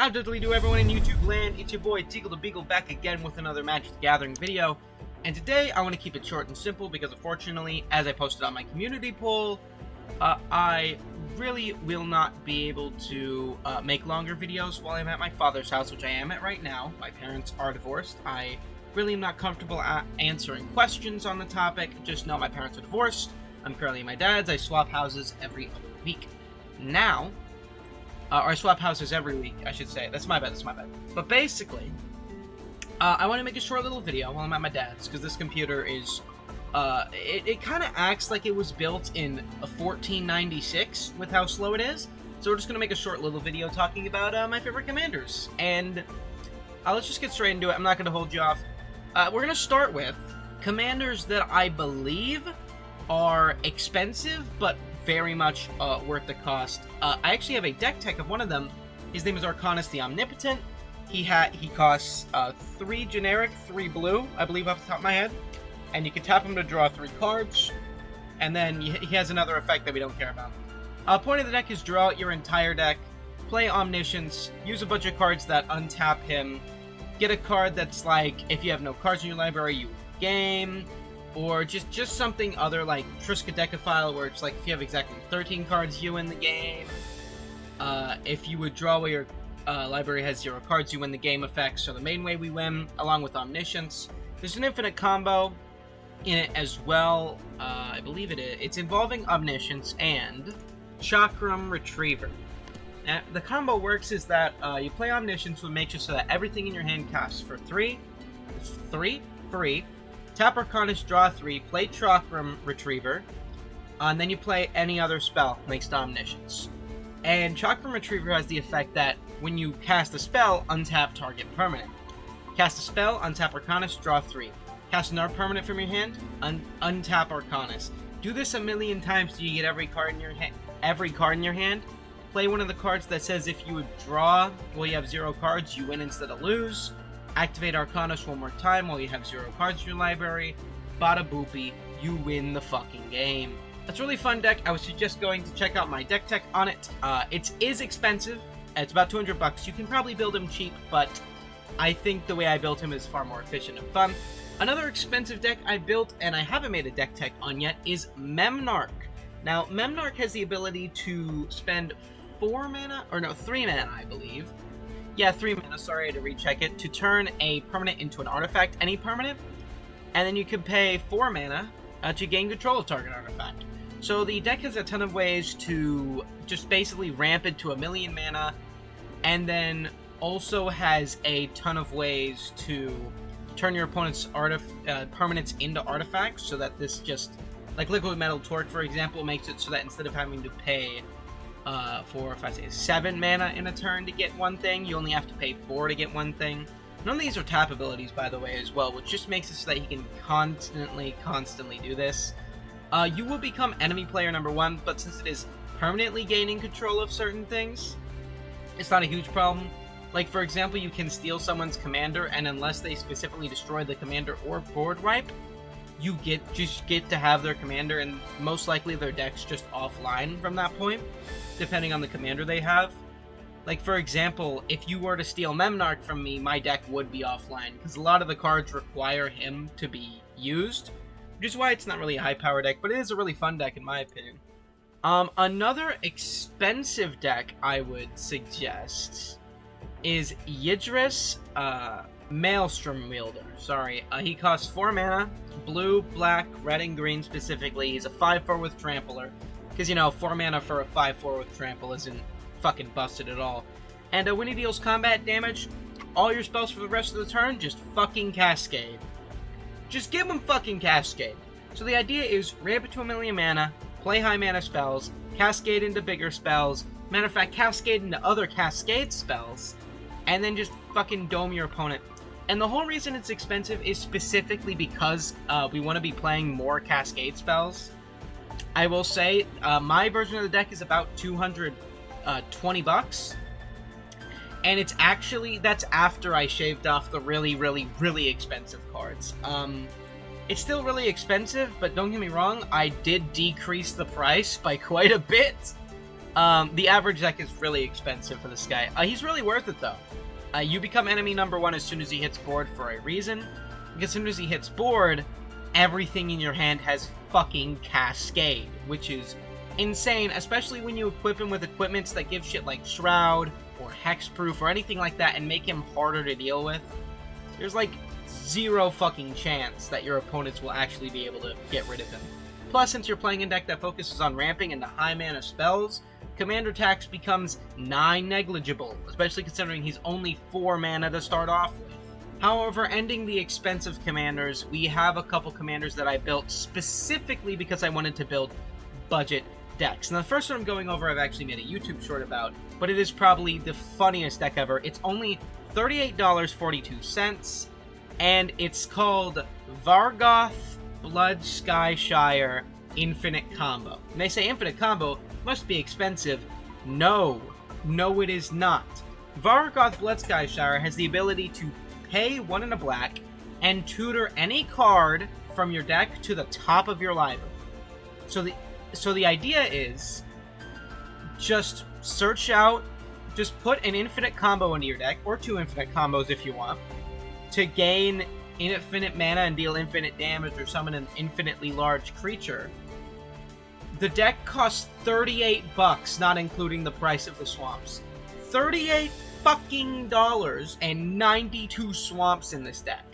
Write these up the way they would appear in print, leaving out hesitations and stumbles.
How diddly do everyone in YouTube land? It's your boy Teagle the Beagle back again with another Magic the Gathering video. And today I want to keep it short and simple because unfortunately, as I posted on my community poll, I really will not be able to make longer videos while I'm at my father's house, which I am at right now. My parents are divorced. I really am not comfortable answering questions on the topic. Just know my parents are divorced. I'm currently at my dad's. I swap houses every other week. Now, or I swap houses every week, I should say. That's my bad, But basically, I want to make a short little video while I'm at my dad's, because this computer is, it kind of acts like it was built in 1496 with how slow it is. So we're just going to make a short little video talking about my favorite commanders. And let's just get straight into it. I'm not going to hold you off. We're going to start with commanders that I believe are expensive, but very much worth the cost. I actually have a deck tech of one of them. His name is Arcanus the Omnipotent. He costs 3 generic, 3 blue, I believe off the top of my head. And you can tap him to draw 3 cards. And then he has another effect that we don't care about. Point of the deck is draw out your entire deck, play Omniscience, use a bunch of cards that untap him, get a card that's like, if you have no cards in your library, you game. Or just something other like Tesca Decaphile, where it's like if you have exactly 13 cards, you win the game. If you would draw where your library has 0 cards, you win the game effects. So the main way we win, along with Omniscience. There's an infinite combo in it as well. I believe it is. It's involving Omniscience and Chakram Retriever. Now, the combo works is that you play Omniscience, which makes it so that everything in your hand casts for 3. It's 3 free. Tap Arcanus, draw 3, play Chakram Retriever, and then you play any other spell next to Omniscience. And Chakram Retriever has the effect that when you cast a spell, untap target permanent. Cast a spell, untap Arcanus, draw 3. Cast another permanent from your hand, untap Arcanus. Do this a million times till you get every card in your hand. Play one of the cards that says if you would draw while you have 0 cards, you win instead of lose. Activate Arcanus one more time while you have 0 cards in your library. Bada boopy, you win the fucking game. That's a really fun deck. I was just going to check out my deck tech on it. It is expensive. It's about 200 bucks. You can probably build him cheap, but I think the way I built him is far more efficient and fun. Another expensive deck I built, and I haven't made a deck tech on yet, is Memnarch. Now, Memnarch has the ability to spend 3 mana, I believe. Yeah, 3 mana, sorry, I had to recheck it, to turn a permanent into an artifact, any permanent, and then you can pay 4 mana to gain control of target artifact. So the deck has a ton of ways to just basically ramp it to 1,000,000 mana, and then also has a ton of ways to turn your opponent's permanents into artifacts, so that this just, like Liquid Metal Torque, for example, makes it so that instead of having to pay 7 mana in a turn to get one thing, you only have to pay 4 to get one thing. None of these are tap abilities, by the way, as well, which just makes it so that he can constantly do this. You will become enemy player number 1, but since it is permanently gaining control of certain things, it's not a huge problem. Like, for example, you can steal someone's commander, and unless they specifically destroy the commander or board wipe, you just get to have their commander, and most likely their deck's just offline from that point, depending on the commander they have. Like, for example, if you were to steal Memnarch from me, my deck would be offline, because a lot of the cards require him to be used, which is why it's not really a high-power deck, but it is a really fun deck in my opinion. Another expensive deck I would suggest is Yidris, Maelstrom Wielder. Sorry, he costs 4 mana, blue, black, red, and green specifically. He's a 5/4 with Trampler. Because, 4 mana for a 5/4 with Trample isn't fucking busted at all. And when he deals combat damage, all your spells for the rest of the turn just fucking Cascade. Just give him fucking Cascade. So the idea is, ramp it to 1,000,000 mana, play high mana spells, Cascade into bigger spells, matter of fact, Cascade into other Cascade spells, and then just fucking dome your opponent. And the whole reason it's expensive is specifically because we want to be playing more Cascade spells. I will say, my version of the deck is about 220 bucks. And it's actually, that's after I shaved off the really expensive cards. It's still really expensive, but don't get me wrong, I did decrease the price by quite a bit. The average deck is really expensive for this guy. He's really worth it, though. You become enemy number 1 as soon as he hits board for a reason. Because as soon as he hits board, everything in your hand has fucking Cascade, which is insane, especially when you equip him with equipments that give shit like Shroud, or Hexproof, or anything like that, and make him harder to deal with. There's like zero fucking chance that your opponents will actually be able to get rid of him. Plus, since you're playing a deck that focuses on ramping into high mana spells, Commander Tax becomes nigh negligible, especially considering he's only 4 mana to start off with. However, ending the expensive commanders, we have a couple commanders that I built specifically because I wanted to build budget decks. Now, the first one I'm going over I've actually made a YouTube short about, but it is probably the funniest deck ever. It's only $38.42, and it's called Vargoth Blood Skyshire Infinite Combo. And they say Infinite Combo must be expensive. No, it is not. Vargoth Blood Skyshire has the ability to pay 1 and a black and tutor any card from your deck to the top of your library. So the idea is just search out, just put an infinite combo into your deck, or 2 infinite combos if you want, to gain infinite mana and deal infinite damage or summon an infinitely large creature. The deck costs $38, not including the price of the swamps. $38 fucking dollars and 92 swamps in this deck.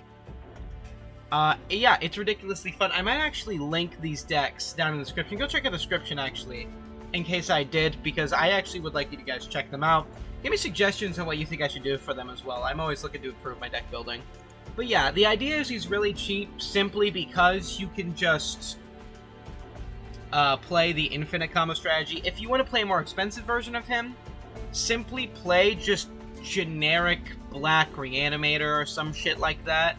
Yeah, it's ridiculously fun. I might actually link these decks down in the description. Go check out the description, actually, in case I did, because I actually would like you to guys check them out. Give me suggestions on what you think I should do for them as well. I'm always looking to improve my deck building. But yeah, the idea is he's really cheap simply because you can just play the infinite combo strategy. If you want to play a more expensive version of him, simply play just generic black reanimator or some shit like that,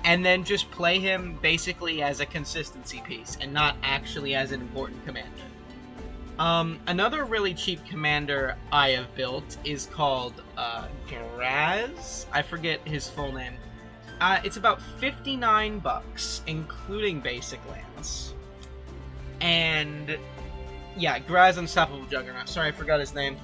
and then just play him basically as a consistency piece and not actually as an important commander. Another really cheap commander I have built is called Graz. I forget his full name. It's about $59, including basic lands. And yeah, Graz Unstoppable Juggernaut. Sorry, I forgot his name.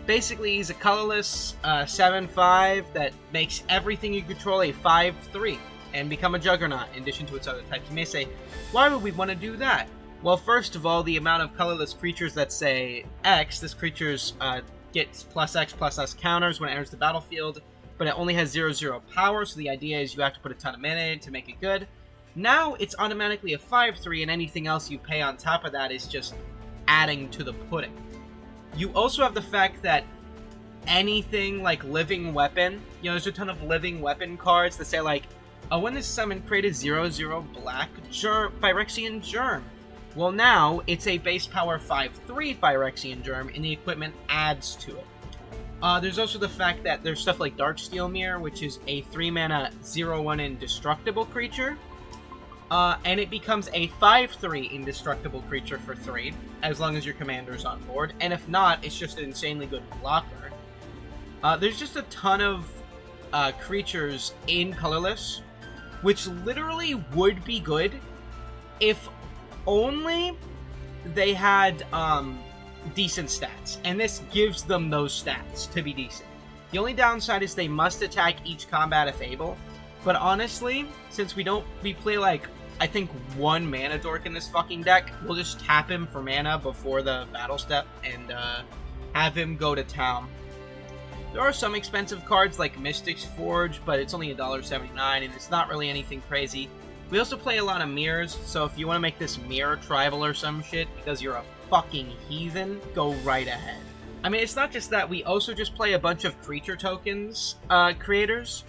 Basically, he's a colorless 7/5 that makes everything you control a 5/3 and become a Juggernaut in addition to its other types. You may say, why would we want to do that? Well, first of all, the amount of colorless creatures that say X, this creature's gets +X/+S counters when it enters the battlefield, but it only has 0/0 power, so the idea is you have to put a ton of mana in to make it good. Now it's automatically a 5/3, and anything else you pay on top of that is just adding to the pudding. You also have the fact that anything like Living Weapon, you know, there's a ton of Living Weapon cards that say like, oh, when this summon, create a 0/0 black Phyrexian Germ. Well, now it's a base power 5/3 Phyrexian Germ, and the equipment adds to it. There's also the fact that there's stuff like Darksteel Mear, which is a 3-mana 0/1 indestructible creature. And it becomes a 5/3 indestructible creature for 3, as long as your commander's on board. And if not, it's just an insanely good blocker. There's just a ton of creatures in colorless, which literally would be good if only they had decent stats. And this gives them those stats to be decent. The only downside is they must attack each combat if able. But honestly, since we play like, I think 1 mana dork in this fucking deck, we'll just tap him for mana before the battle step and have him go to town. There are some expensive cards like Mystic's Forge, but it's only $1.79 and it's not really anything crazy. We also play a lot of Mears, so if you want to make this Mear tribal or some shit because you're a fucking heathen, go right ahead. I mean, it's not just that, we also just play a bunch of creature tokens creators.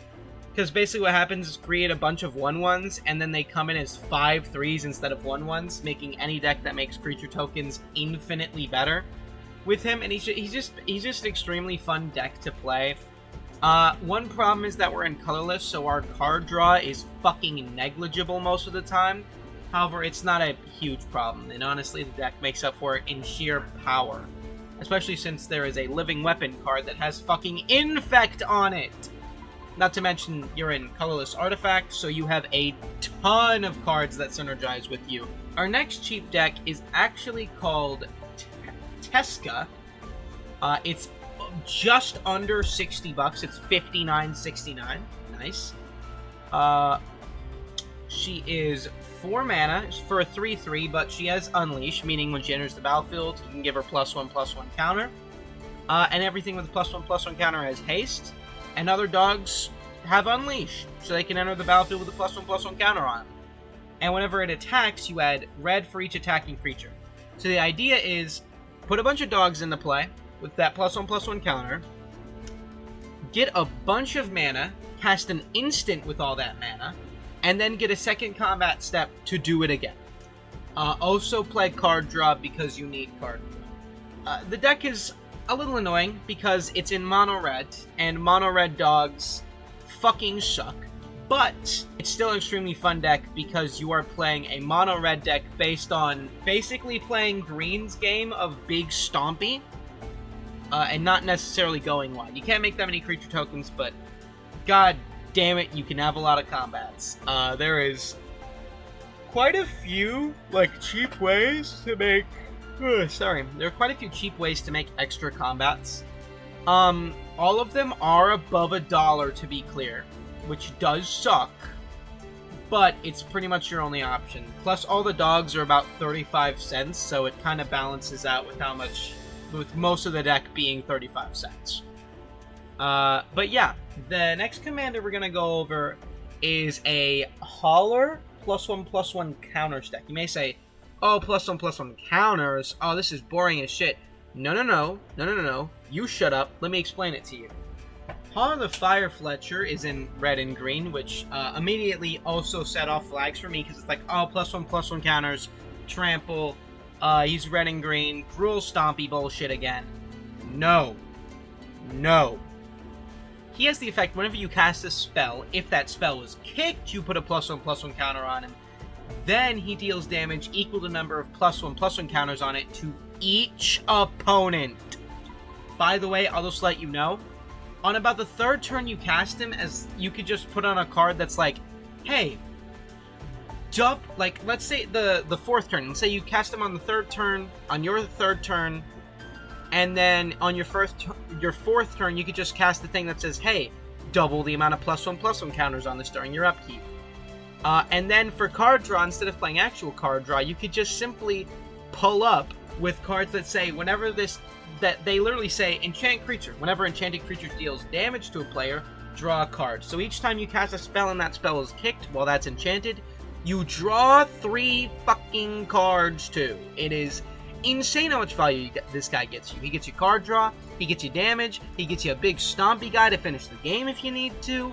Because basically what happens is create a bunch of 1/1s, and then they come in as 5/3s instead of 1/1s, making any deck that makes creature tokens infinitely better with him. And he's just an extremely fun deck to play. One problem is that we're in colorless, so our card draw is fucking negligible most of the time. However, it's not a huge problem, and honestly, the deck makes up for it in sheer power. Especially since there is a Living Weapon card that has fucking Infect on it! Not to mention, you're in colorless artifacts, so you have a ton of cards that synergize with you. Our next cheap deck is actually called Tesca, It's just under 60 bucks. It's $59.69. Nice. She is 4 mana for a 3/3, but she has Unleash, meaning when she enters the battlefield, you can give her +1/+1 counter. And everything with a +1/+1 counter has haste, and other dogs have Unleash, so they can enter the battlefield with a +1/+1 counter on them. And whenever it attacks, you add red for each attacking creature. So the idea is, put a bunch of dogs into play with that +1/+1 counter, get a bunch of mana, cast an instant with all that mana, and then get a second combat step to do it again. Also play card draw because you need card draw. The deck is a little annoying because it's in mono red, and mono red dogs fucking suck. But it's still an extremely fun deck because you are playing a mono red deck based on basically playing green's game of big stompy, and not necessarily going wide. You can't make that many creature tokens, but god damn it, you can have a lot of combats. There is quite a few, cheap ways to make... there are quite a few cheap ways to make extra combats. All of them are above $1, to be clear, which does suck, but it's pretty much your only option. Plus, all the dogs are about 35 cents, so it kind of balances out with most of the deck being 35 cents. But yeah, the next commander we're going to go over is a Hauler +1/+1 counter stack. You may say, oh, +1/+1 counters, oh, this is boring as shit. No. You shut up, let me explain it to you. Hauler the Fire Fletcher is in red and green, which immediately also set off flags for me, because it's like, oh, +1/+1 counters, trample, he's red and green, cruel stompy bullshit again. No. He has the effect, whenever you cast a spell, if that spell was kicked, you put a +1/+1 counter on him. Then he deals damage equal to the number of +1/+1 counters on it to each opponent. By the way, I'll just let you know, on about the 3rd turn you cast him, as you could just put on a card that's like, hey, let's say the 4th turn, let's say you cast him on the 3rd turn, on your 3rd turn, and then on your 4th turn, you could just cast the thing that says, hey, double the amount of +1/+1 counters on this during your upkeep. And then for card draw, instead of playing actual card draw, you could just simply pull up with cards that say, that they literally say, enchant creature. Whenever enchanted creature deals damage to a player, draw a card. So each time you cast a spell and that spell is kicked while that's enchanted, you draw 3 fucking cards too. It is insane how much value this guy gets you. He gets you card draw, he gets you damage, he gets you a big stompy guy to finish the game if you need to,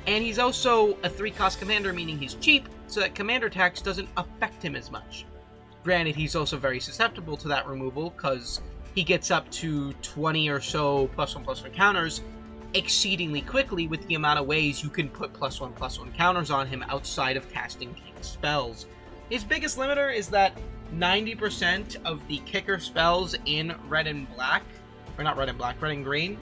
and he's also a 3-cost commander, meaning he's cheap, so that commander tax doesn't affect him as much. Granted, he's also very susceptible to that removal, because he gets up to 20 or so +1/+1 counters exceedingly quickly with the amount of ways you can put +1/+1 counters on him outside of casting kick spells. His biggest limiter is that 90% of the kicker spells in red and black, or not red and black, red and green,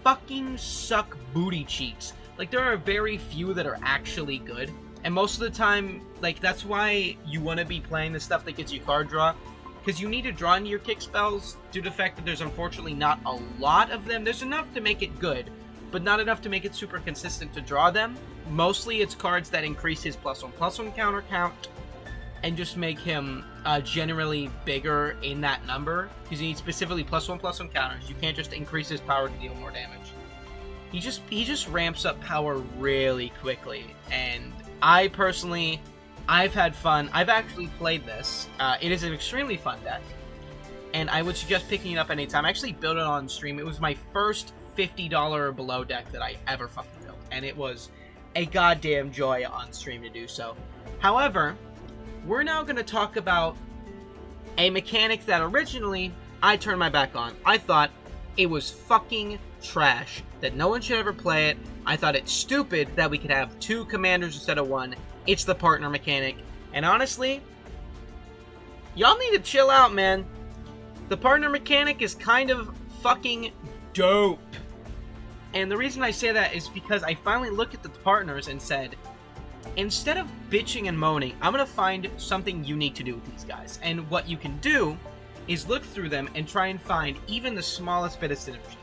fucking suck booty cheeks. There are very few that are actually good, and most of the time, that's why you want to be playing the stuff that gets you card draw, because you need to draw into your kick spells due to the fact that there's unfortunately not a lot of them. There's enough to make it good, but not enough to make it super consistent to draw them. Mostly it's cards that increase his +1/+1 counter count, and just make him generally bigger in that number, because you need specifically +1/+1 counters. You can't just increase his power to deal more damage. He just ramps up power really quickly, and I've had fun. I've actually played this. It is an extremely fun deck, and I would suggest picking it up anytime. I actually built it on stream. It was my first $50 or below deck that I ever fucking built, and it was a goddamn joy on stream to do so. However, we're now going to talk about a mechanic that originally I turned my back on. I thought it was fucking trash, that no one should ever play it. I thought it's stupid that we could have 2 commanders instead of 1. It's the partner mechanic. And honestly, y'all need to chill out, man. The partner mechanic is kind of fucking dope. And the reason I say that is because I finally looked at the partners and said, instead of bitching and moaning, I'm going to find something unique to do with these guys. And what you can do is look through them and try and find even the smallest bit of synergy.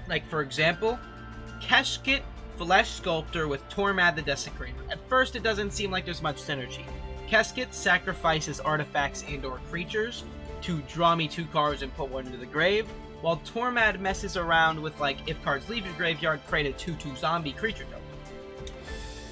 Like, for example, Kesit Flesh Sculptor with Tormad the Desecrator. At first, it doesn't seem like there's much synergy. Kesit sacrifices artifacts and or creatures to draw me 2 cards and put 1 into the grave, while Tormad messes around with, like, if cards leave your graveyard, create a 2/2 zombie creature token.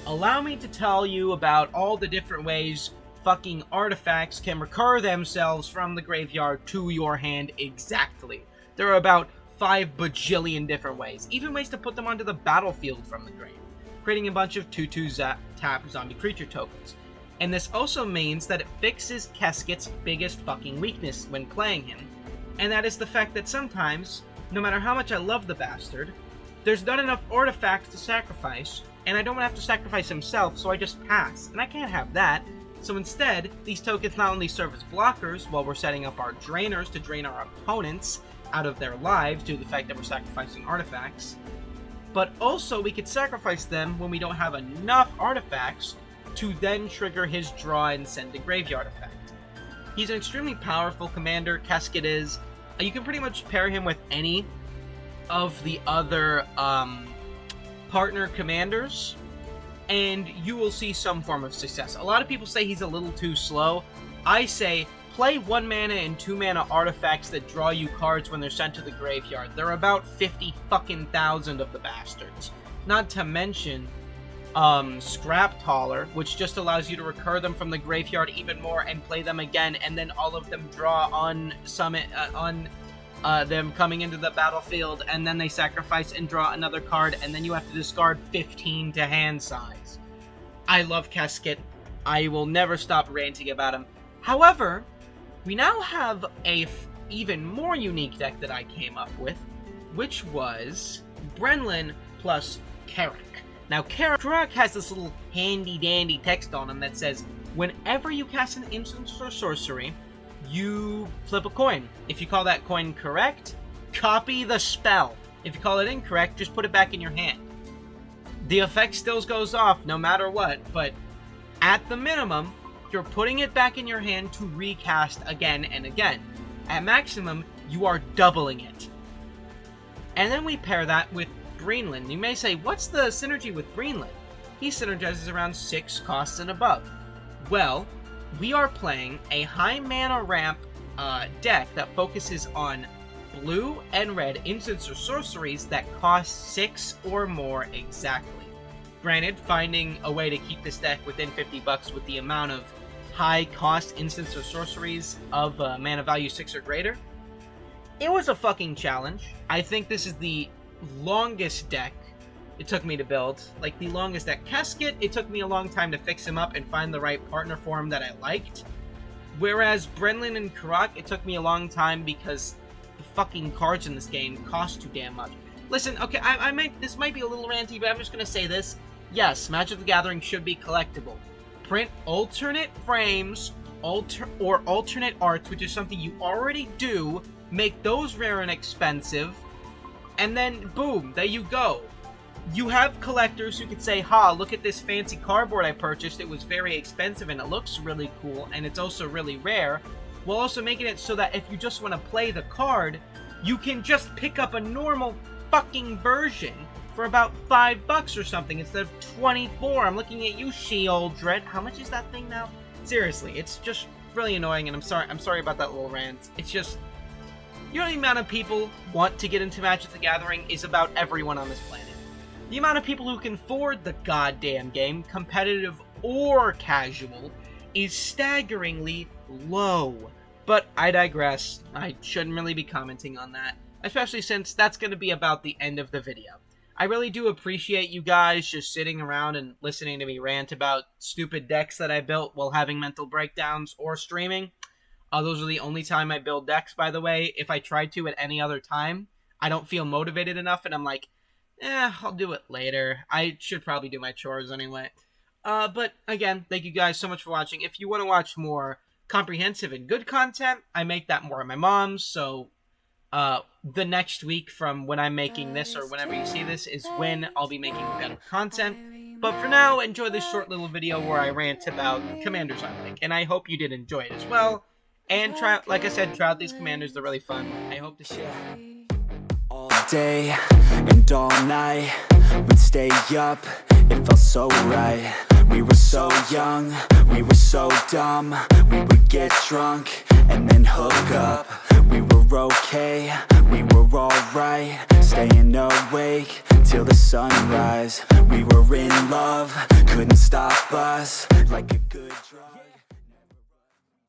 Allow me to tell you about all the different ways fucking artifacts can recur themselves from the graveyard to your hand exactly. There are about 5 bajillion different ways, even ways to put them onto the battlefield from the grave, creating a bunch of 2/2 tap zombie creature tokens. And this also means that it fixes Kesit's biggest fucking weakness when playing him, and that is the fact that sometimes, no matter how much I love the bastard, there's not enough artifacts to sacrifice, and I don't want to have to sacrifice himself, so I just pass, and I can't have that. So instead, these tokens not only serve as blockers while we're setting up our drainers to drain our opponents out of their lives due to the fact that we're sacrificing artifacts, but also we could sacrifice them when we don't have enough artifacts to then trigger his draw and send a graveyard effect. He's an extremely powerful commander, Kesit is. You can pretty much pair him with any of the other partner commanders, and you will see some form of success. A lot of people say he's a little too slow. I say, play 1 mana and 2 mana artifacts that draw you cards when they're sent to the graveyard. There are about 50 fucking thousand of the bastards. Not to mention, Scrap Taller, which just allows you to recur them from the graveyard even more and play them again, and then all of them draw on summit, them coming into the battlefield, and then they sacrifice and draw another card, and then you have to discard 15 to hand size. I love Kesit. I will never stop ranting about him. However, we now have a even more unique deck that I came up with, which was Brenlin plus Karak. Now, Karak has this little handy-dandy text on him that says, whenever you cast an instant or sorcery, you flip a coin. If you call that coin correct, copy the spell. If you call it incorrect, just put it back in your hand. The effect still goes off no matter what, but at the minimum, you're putting it back in your hand to recast again and again. At maximum, you are doubling it. And then we pair that with Greenland. You may say, what's the synergy with Greenland? He synergizes around 6 costs and above. Well, we are playing a high mana ramp deck that focuses on blue and red instants or sorceries that cost 6 or more exactly. Granted, finding a way to keep this deck within $50 with the amount of high cost instants or sorceries of mana value 6 or greater, it was a fucking challenge. I think this is the longest deck it took me to build. Like, the longest deck. Kesit, it took me a long time to fix him up and find the right partner for him that I liked. Whereas Brenlin and Karak, it took me a long time because the fucking cards in this game cost too damn much. Listen, okay, this might be a little ranty, but I'm just gonna say this. Yes, Magic the Gathering should be collectible. Print alternate frames, or alternate arts, which is something you already do, make those rare and expensive, and then, boom, there you go. You have collectors who could say, ha, look at this fancy cardboard I purchased, it was very expensive and it looks really cool, and it's also really rare, while also making it so that if you just want to play the card, you can just pick up a normal fucking version for about $5 or something instead of $24. I'm looking at you, She-Old-Dread. How much is that thing now? Seriously, it's just really annoying, and I'm sorry about that little rant. It's just, you know, the amount of people want to get into Magic the Gathering is about everyone on this planet. The amount of people who can afford the goddamn game, competitive or casual, is staggeringly low. But I digress. I shouldn't really be commenting on that, especially since that's going to be about the end of the video. I really do appreciate you guys just sitting around and listening to me rant about stupid decks that I built while having mental breakdowns or streaming. Those are the only time I build decks, by the way. If I tried to at any other time, I don't feel motivated enough, and I'm like, I'll do it later. I should probably do my chores anyway. But again, thank you guys so much for watching. If you want to watch more comprehensive and good content, I make that more on my mom's, so the next week from when I'm making this, or whenever you see this, is when I'll be making better content. But for now, enjoy this short little video where I rant about commanders I like, and I hope you did enjoy it as well. And like I said, try out these commanders. They're really fun. I hope to see you. All day and all night, we'd stay up, it felt so right. We were so young, we were so dumb. We would get drunk and then hook up. We were okay, we were alright, staying awake till the sunrise. We were in love, couldn't stop us, like a good drug.